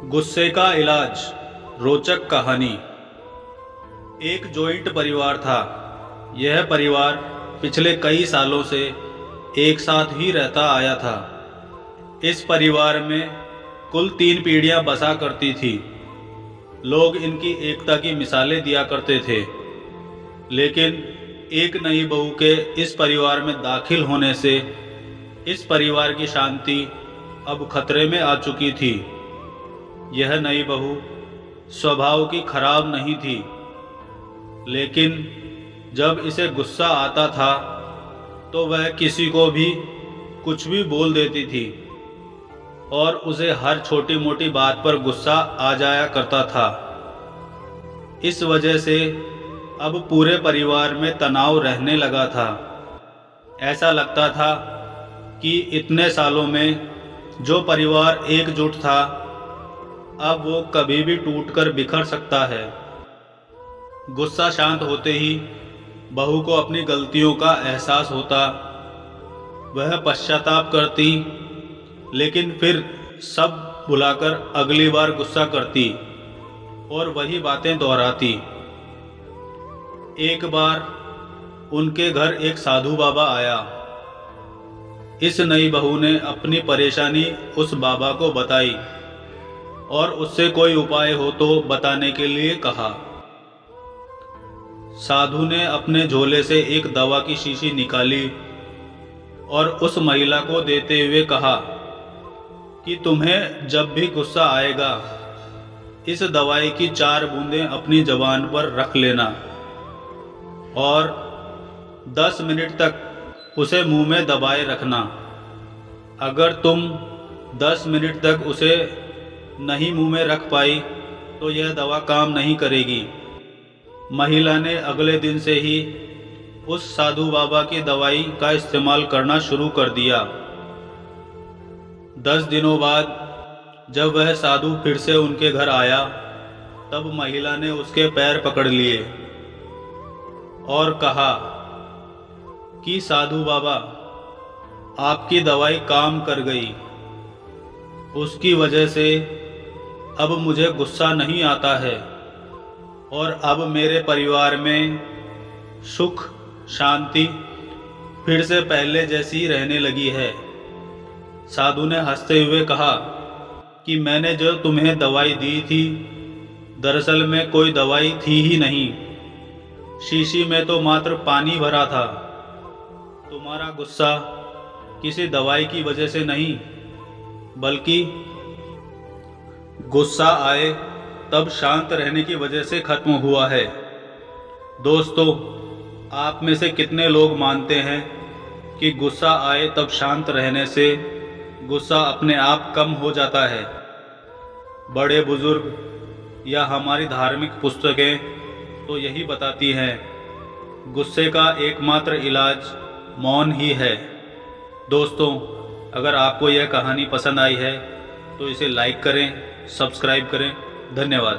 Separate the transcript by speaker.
Speaker 1: गुस्से का इलाज। रोचक कहानी। एक जॉइंट परिवार था। यह परिवार पिछले कई सालों से एक साथ ही रहता आया था। इस परिवार में कुल 3 पीढ़ियां बसा करती थी। लोग इनकी एकता की मिसालें दिया करते थे, लेकिन एक नई बहू के इस परिवार में दाखिल होने से इस परिवार की शांति अब खतरे में आ चुकी थी। यह नई बहू स्वभाव की खराब नहीं थी, लेकिन जब इसे गुस्सा आता था तो वह किसी को भी कुछ भी बोल देती थी और उसे हर छोटी मोटी बात पर गुस्सा आ जाया करता था। इस वजह से अब पूरे परिवार में तनाव रहने लगा था। ऐसा लगता था कि इतने सालों में जो परिवार एकजुट था, अब वो कभी भी टूटकर बिखर सकता है। गुस्सा शांत होते ही बहू को अपनी गलतियों का एहसास होता। वह पश्चाताप करती, लेकिन फिर सब भुलाकर अगली बार गुस्सा करती और वही बातें दोहराती। एक बार उनके घर एक साधु बाबा आया। इस नई बहू ने अपनी परेशानी उस बाबा को बताई और उससे कोई उपाय हो तो बताने के लिए कहा। साधु ने अपने झोले से एक दवा की शीशी निकाली और उस महिला को देते हुए कहा कि तुम्हें जब भी गुस्सा आएगा, इस दवाई की 4 बूंदें अपनी जबान पर रख लेना और 10 मिनट तक उसे मुंह में दबाए रखना। अगर तुम 10 मिनट तक उसे नहीं मुंह में रख पाई तो यह दवा काम नहीं करेगी। महिला ने अगले दिन से ही उस साधु बाबा की दवाई का इस्तेमाल करना शुरू कर दिया। 10 दिनों बाद जब वह साधु फिर से उनके घर आया, तब महिला ने उसके पैर पकड़ लिए और कहा कि साधु बाबा, आपकी दवाई काम कर गई। उसकी वजह से अब मुझे गुस्सा नहीं आता है और अब मेरे परिवार में सुख शांति फिर से पहले जैसी रहने लगी है। साधु ने हंसते हुए कहा कि मैंने जो तुम्हें दवाई दी थी, दरअसल में कोई दवाई थी ही नहीं। शीशी में तो मात्र पानी भरा था। तुम्हारा गुस्सा किसी दवाई की वजह से नहीं, बल्कि गुस्सा आए तब शांत रहने की वजह से खत्म हुआ है। दोस्तों, आप में से कितने लोग मानते हैं कि गुस्सा आए तब शांत रहने से गुस्सा अपने आप कम हो जाता है? बड़े बुजुर्ग या हमारी धार्मिक पुस्तकें तो यही बताती हैं, गुस्से का एकमात्र इलाज मौन ही है। दोस्तों, अगर आपको यह कहानी पसंद आई है तो इसे लाइक करें, सब्सक्राइब करें। धन्यवाद।